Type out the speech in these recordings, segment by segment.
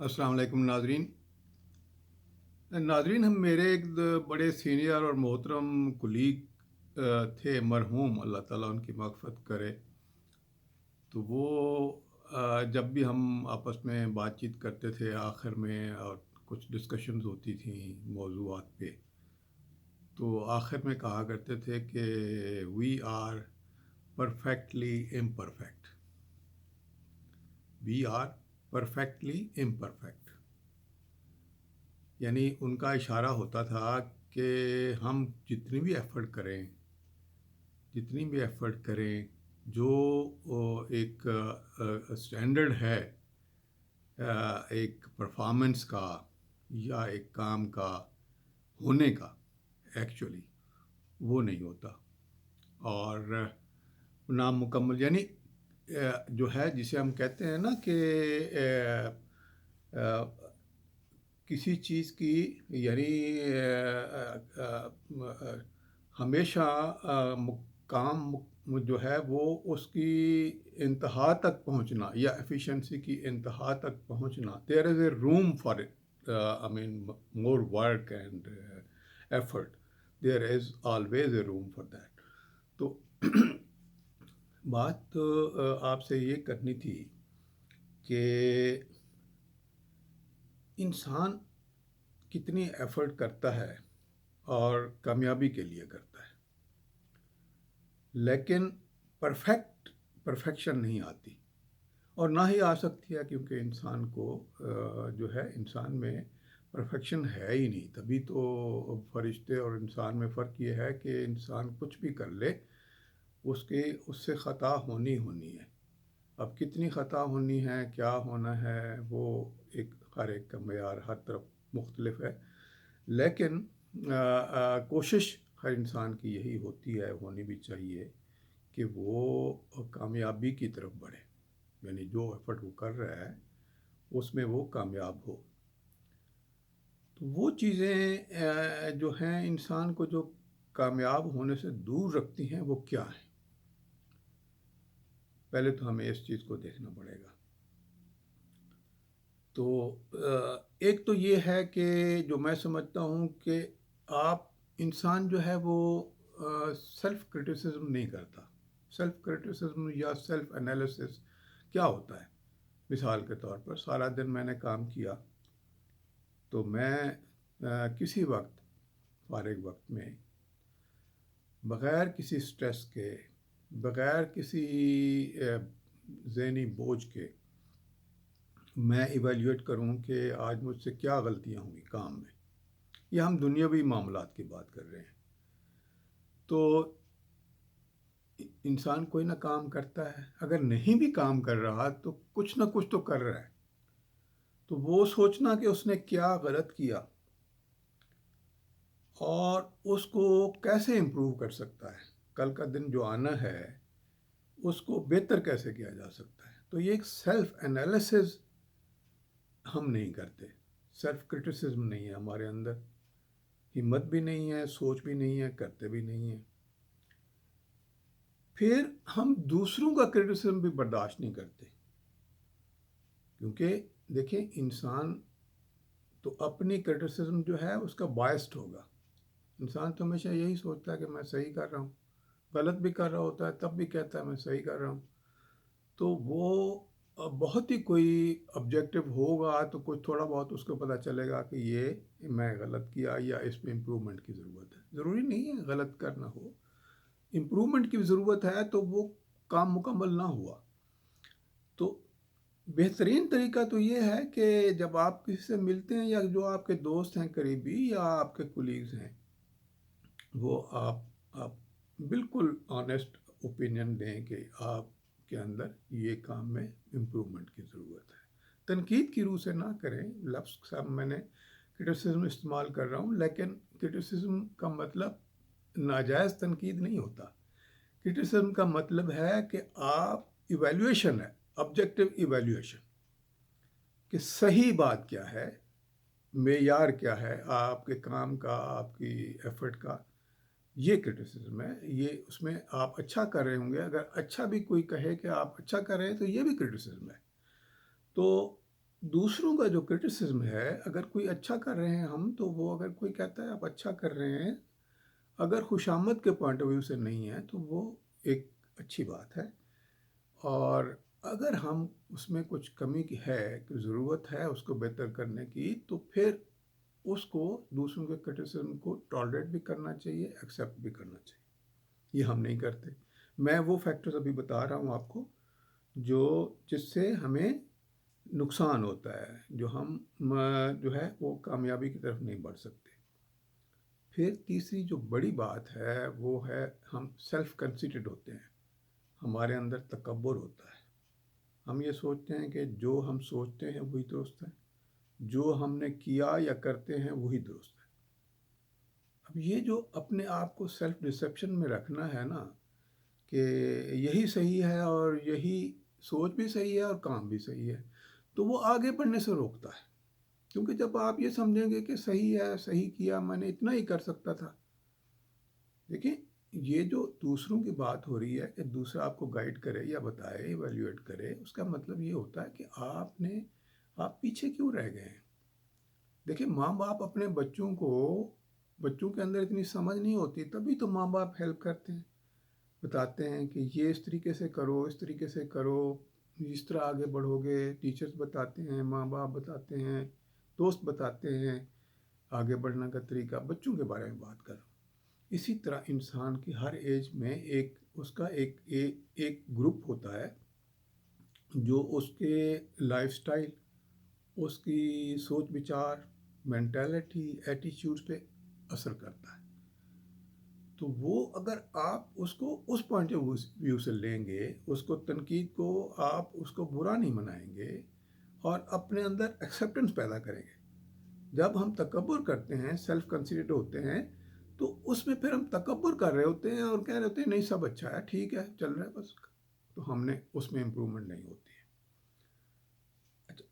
السلام علیکم ناظرین۔ ہم میرے ایک بڑے سینئر اور محترم کلیگ تھے مرحوم، اللہ تعالیٰ ان کی مغفرت کرے۔ تو وہ جب بھی ہم آپس میں بات چیت کرتے تھے آخر میں، اور کچھ ڈسکشنز ہوتی تھیں موضوعات پہ، تو آخر میں کہا کرتے تھے کہ we are perfectly imperfect, we are perfectly imperfect. یعنی ان کا اشارہ ہوتا تھا کہ ہم جتنی بھی ایفرٹ کریں، جو ایک اسٹینڈرڈ ہے ایک پرفارمنس کا یا ایک کام کا ہونے کا، ایکچولی وہ نہیں ہوتا، اور نامکمل، یعنی جو ہے جسے ہم کہتے ہیں نا کہ آ، کسی چیز کی، یعنی ہمیشہ کام جو ہے وہ اس کی انتہا تک پہنچنا یا ایفیشنسی کی انتہا تک پہنچنا، there is a room for it, I mean more work and effort, there is always a room for that. تو بات آپ سے یہ کرنی تھی کہ انسان کتنی ایفرٹ کرتا ہے اور کامیابی کے لیے کرتا ہے، لیکن پرفیکشن نہیں آتی، اور نہ ہی آ سکتی ہے، کیونکہ انسان کو جو ہے انسان میں پرفیکشن ہے ہی نہیں۔ تبھی تو فرشتے اور انسان میں فرق یہ ہے کہ انسان کچھ بھی کر لے، اس سے خطا ہونی ہے۔ اب کتنی خطا ہونی ہے، کیا ہونا ہے، وہ ہر ایک کا معیار ہر طرف مختلف ہے، لیکن کوشش ہر انسان کی یہی ہوتی ہے، ہونی بھی چاہیے، کہ وہ کامیابی کی طرف بڑھے، یعنی جو ایفرٹ وہ کر رہا ہے اس میں وہ کامیاب ہو۔ تو وہ چیزیں جو ہیں انسان کو جو کامیاب ہونے سے دور رکھتی ہیں، وہ کیا ہیں؟ پہلے تو ہمیں اس چیز کو دیکھنا پڑے گا۔ تو ایک تو یہ ہے کہ جو میں سمجھتا ہوں کہ آپ انسان جو ہے وہ سیلف کرٹیسزم نہیں کرتا۔ سیلف کرٹیسزم یا سیلف انالیسس کیا ہوتا ہے؟ مثال کے طور پر سارا دن میں نے کام کیا، تو میں کسی وقت فارغ وقت میں بغیر کسی سٹریس کے، بغیر کسی ذہنی بوجھ کے، میں ایویلیویٹ کروں کہ آج مجھ سے کیا غلطیاں ہوئی کام میں، یا ہم دنیاوی معاملات کی بات کر رہے ہیں۔ تو انسان کوئی نہ کام کرتا ہے، اگر نہیں بھی کام کر رہا تو کچھ نہ کچھ تو کر رہا ہے، تو وہ سوچنا کہ اس نے کیا غلط کیا اور اس کو کیسے امپروو کر سکتا ہے، کل کا دن جو آنا ہے اس کو بہتر کیسے کیا جا سکتا ہے۔ تو یہ ایک سیلف انالیسز ہم نہیں کرتے، سیلف کرٹیسزم نہیں ہے ہمارے اندر، ہمت بھی نہیں ہے، سوچ بھی نہیں ہے، کرتے بھی نہیں ہیں۔ پھر ہم دوسروں کا کرٹیسزم بھی برداشت نہیں کرتے، کیونکہ دیکھیں انسان تو اپنی کرٹیسزم جو ہے اس کا بائسڈ ہوگا۔ انسان تو ہمیشہ یہی سوچتا ہے کہ میں صحیح کر رہا ہوں، غلط بھی کر رہا ہوتا ہے تب بھی کہتا ہے میں صحیح کر رہا ہوں۔ تو وہ بہت ہی کوئی آبجیکٹو ہوگا تو کچھ تھوڑا بہت اس کو پتہ چلے گا کہ یہ میں غلط کیا یا اس میں امپرومنٹ کی ضرورت ہے۔ ضروری نہیں ہے غلط کرنا ہو، امپرومنٹ کی ضرورت ہے تو وہ کام مکمل نہ ہوا۔ تو بہترین طریقہ تو یہ ہے کہ جب آپ کسی سے ملتے ہیں، یا جو آپ کے دوست ہیں قریبی یا آپ کے کولیگز ہیں، وہ آپ بالکل آنیسٹ اوپینین دیں کہ آپ کے اندر یہ کام میں امپرومنٹ کی ضرورت ہے۔ تنقید کی روح سے نہ کریں، لفظ سب میں نے کرٹیسزم استعمال کر رہا ہوں، لیکن کرٹیسزم کا مطلب ناجائز تنقید نہیں ہوتا۔ کرٹیسزم کا مطلب ہے کہ آپ ایویلیویشن ہے، آبجیکٹو ایویلیویشن، کہ صحیح بات کیا ہے، معیار کیا ہے آپ کے کام کا، آپ کی ایفرٹ کا، یہ کرٹیسزم ہے۔ یہ اس میں آپ اچھا کر رہے ہوں گے، اگر اچھا بھی کوئی کہے کہ آپ اچھا کر رہے ہیں تو یہ بھی کرٹیسزم ہے۔ تو دوسروں کا جو کرٹیسزم ہے، اگر کوئی اچھا کر رہے ہیں ہم، تو وہ اگر کوئی کہتا ہے آپ اچھا کر رہے ہیں، اگر خوشامد کے پوائنٹ آف ویو سے نہیں ہے تو وہ ایک اچھی بات ہے. اور اگر ہم اس میں کچھ کمی کی ہے کہ ضرورت ہے اس کو بہتر کرنے کی، تو پھر اس کو دوسروں کے کرٹیسزم کو ٹالریٹ بھی کرنا چاہیے، ایکسیپٹ بھی کرنا چاہیے. یہ ہم نہیں کرتے. میں وہ فیکٹرز ابھی بتا رہا ہوں آپ کو جس سے ہمیں نقصان ہوتا ہے، جو ہم جو ہے وہ کامیابی کی طرف نہیں بڑھ سکتے. پھر تیسری جو بڑی بات ہے وہ ہے ہم سیلف کنسیڈرڈ ہوتے ہیں. ہمارے اندر تکبر ہوتا ہے. ہم یہ سوچتے ہیں کہ جو ہم سوچتے ہیں وہی درست ہے، جو ہم نے کیا یا کرتے ہیں وہی درست ہے. اب یہ جو اپنے آپ کو سیلف ڈسیپشن میں رکھنا ہے نا، کہ یہی صحیح ہے اور یہی سوچ بھی صحیح ہے اور کام بھی صحیح ہے، تو وہ آگے بڑھنے سے روکتا ہے. کیونکہ جب آپ یہ سمجھیں گے کہ صحیح ہے، صحیح کیا، میں نے اتنا ہی کر سکتا تھا. دیکھیں، یہ جو دوسروں کی بات ہو رہی ہے کہ دوسرا آپ کو گائیڈ کرے یا بتائے، ایویلیویٹ کرے، اس کا مطلب یہ ہوتا ہے کہ آپ پیچھے کیوں رہ گئے ہیں. دیکھیں، ماں باپ اپنے بچوں کے اندر اتنی سمجھ نہیں ہوتی، تبھی تو ماں باپ ہیلپ کرتے ہیں، بتاتے ہیں کہ یہ اس طریقے سے کرو، اس طریقے سے کرو، اس طرح آگے بڑھو گے. ٹیچرز بتاتے ہیں، ماں باپ بتاتے ہیں، دوست بتاتے ہیں آگے بڑھنے کا طریقہ. بچوں کے بارے میں بات کر رہا ہوں. اسی طرح انسان کی ہر ایج میں اس کا ایک گروپ ہوتا ہے جو اس کے لائف سٹائل، اس کی سوچ بچار، مینٹیلٹی، ایٹیچیوڈ پہ اثر کرتا ہے. تو وہ اگر آپ اس کو اس پوائنٹ آف ویو سے لیں گے، اس کو تنقید کو آپ اس کو برا نہیں منائیں گے اور اپنے اندر ایکسیپٹنس پیدا کریں گے. جب ہم تکبر کرتے ہیں، سیلف کنسیڈرڈ ہوتے ہیں، تو اس میں پھر ہم تکبر کر رہے ہوتے ہیں اور کہہ رہے ہوتے ہیں نہیں سب اچھا ہے، ٹھیک ہے، چل رہا ہے بس. تو ہم نے اس میں امپرومنٹ نہیں ہوتی ہے.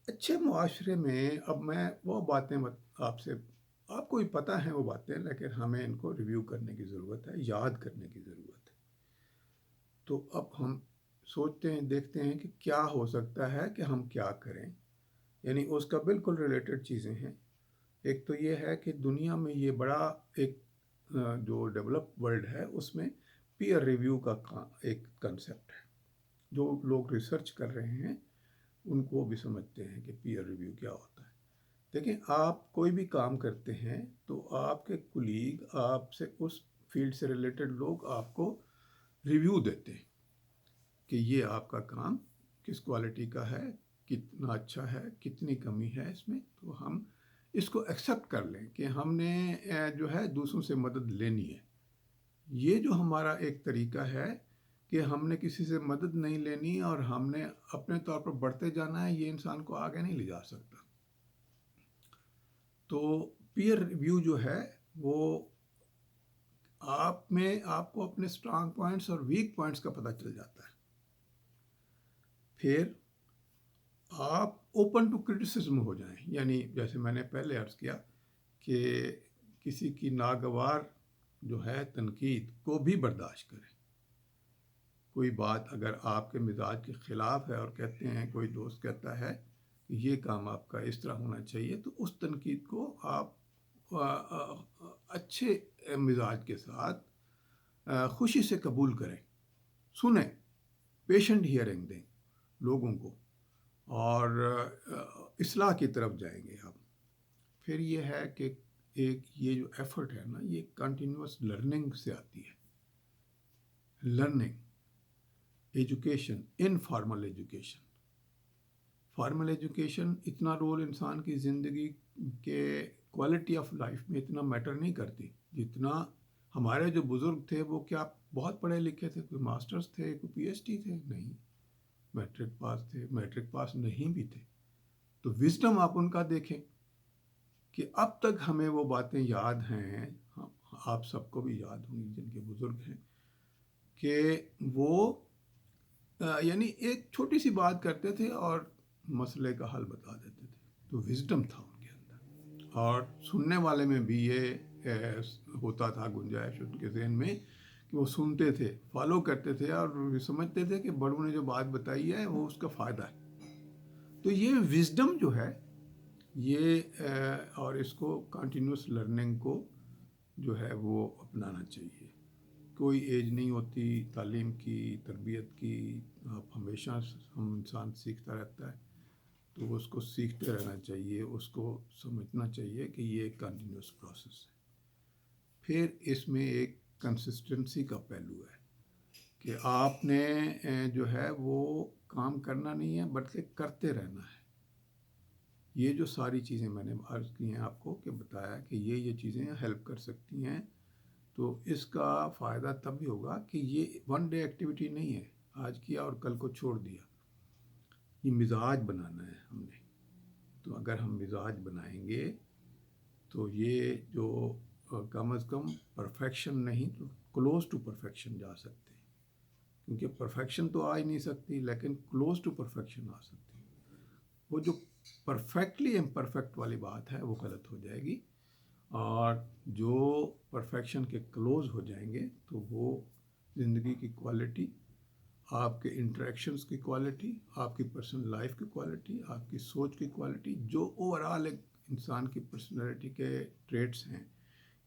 اچھے معاشرے میں اب میں وہ باتیں آپ کو بھی پتہ ہیں وہ باتیں، لیکن ہمیں ان کو ریویو کرنے کی ضرورت ہے، یاد کرنے کی ضرورت ہے. تو اب ہم سوچتے ہیں، دیکھتے ہیں کہ کیا ہو سکتا ہے کہ ہم کیا کریں. یعنی اس کا بالکل ریلیٹڈ چیزیں ہیں. ایک تو یہ ہے کہ دنیا میں یہ بڑا ایک جو ڈیولپ ورلڈ ہے اس میں پیئر ریویو کا ایک کنسیپٹ ہے. جو لوگ ریسرچ کر رہے ہیں ان کو بھی سمجھتے ہیں کہ پیئر ریویو کیا ہوتا ہے. دیکھیں، آپ کوئی بھی کام کرتے ہیں تو آپ کے کولیگ، آپ سے اس فیلڈ سے ریلیٹڈ لوگ آپ کو ریویو دیتے ہیں کہ یہ آپ کا کام کس کوالٹی کا ہے، کتنا اچھا ہے، کتنی کمی ہے اس میں. تو ہم اس کو ایکسیپٹ کر لیں کہ ہم نے جو ہے دوسروں سے مدد لینی ہے. یہ جو ہمارا ایک طریقہ ہے کہ ہم نے کسی سے مدد نہیں لینی اور ہم نے اپنے طور پر بڑھتے جانا ہے، یہ انسان کو آگے نہیں لے جا سکتا. تو پیئر ریویو جو ہے وہ آپ کو اپنے اسٹرانگ پوائنٹس اور ویک پوائنٹس کا پتہ چل جاتا ہے. پھر آپ اوپن ٹو کرٹیسزم ہو جائیں. یعنی جیسے میں نے پہلے عرض کیا کہ کسی کی ناگوار جو ہے تنقید کو بھی برداشت کریں. کوئی بات اگر آپ کے مزاج کے خلاف ہے اور کہتے ہیں، کوئی دوست کہتا ہے کہ یہ کام آپ کا اس طرح ہونا چاہیے، تو اس تنقید کو آپ اچھے مزاج کے ساتھ خوشی سے قبول کریں، سنیں، پیشنٹ ہیئرنگ دیں لوگوں کو، اور اصلاح کی طرف جائیں گے آپ. پھر یہ ہے کہ یہ جو ایفرٹ ہے نا، یہ کنٹینیوس لرننگ سے آتی ہے. Learning, education, informal education. Formal education اتنا رول انسان کی زندگی کے کوالٹی آف لائف میں اتنا میٹر نہیں کرتی جتنا ہمارے جو بزرگ تھے وہ کیا بہت پڑھے لکھے تھے، کوئی ماسٹرز تھے، کوئی پی ایچ ڈی تھے؟ نہیں. میٹرک پاس تھے، میٹرک پاس نہیں بھی تھے. تو وزڈم آپ ان کا دیکھیں کہ اب تک ہمیں وہ باتیں یاد ہیں، آپ سب کو بھی یاد ہوں گی جن کے بزرگ ہیں، کہ وہ یعنی ایک چھوٹی سی بات کرتے تھے اور مسئلے کا حل بتا دیتے تھے. تو وزڈم تھا ان کے اندر، اور سننے والے میں بھی یہ ہوتا تھا گنجائش ان کے ذہن میں کہ وہ سنتے تھے، فالو کرتے تھے اور سمجھتے تھے کہ بڑوں نے جو بات بتائی ہے وہ اس کا فائدہ ہے. تو یہ وزڈم جو ہے یہ اور اس کو کنٹینیوس لرننگ کو جو ہے وہ اپنانا چاہیے. کوئی ایج نہیں ہوتی تعلیم کی، تربیت کی. آپ ہمیشہ ہم انسان سیکھتا رہتا ہے، تو اس کو سیکھتے رہنا چاہیے، اس کو سمجھنا چاہیے کہ یہ ایک کنٹینیوس پروسیس ہے. پھر اس میں ایک کنسسٹنسی کا پہلو ہے کہ آپ نے جو ہے وہ کام کرنا نہیں ہے بلکہ کرتے رہنا ہے. یہ جو ساری چیزیں میں نے عرض کی ہیں آپ کو کہ بتایا کہ یہ چیزیں ہیلپ کر سکتی ہیں، تو اس کا فائدہ تب بھی ہوگا کہ یہ ون ڈے ایکٹیویٹی نہیں ہے، آج کیا اور کل کو چھوڑ دیا. یہ مزاج بنانا ہے ہم نے. تو اگر ہم مزاج بنائیں گے تو یہ جو کم از کم پرفیکشن نہیں تو کلوز ٹو پرفیکشن جا سکتے ہیں. کیونکہ پرفیکشن تو آ ہی نہیں سکتی، لیکن کلوز ٹو پرفیکشن آ سکتی. وہ جو پرفیکٹلی امپرفیکٹ والی بات ہے وہ غلط ہو جائے گی، اور جو پرفیکشن کے کلوز ہو جائیں گے تو وہ زندگی کی کوالٹی، آپ کے انٹریکشنز کی کوالٹی، آپ کی پرسنل لائف کی کوالٹی، آپ کی سوچ کی کوالٹی، جو اوور آل ایک انسان کی پرسنالٹی کے ٹریٹس ہیں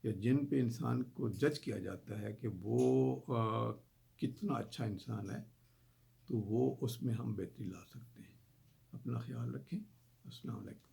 یا جن پہ انسان کو جج کیا جاتا ہے کہ وہ کتنا اچھا انسان ہے، تو وہ اس میں ہم بہتری لا سکتے ہیں. اپنا خیال رکھیں. السلام علیکم.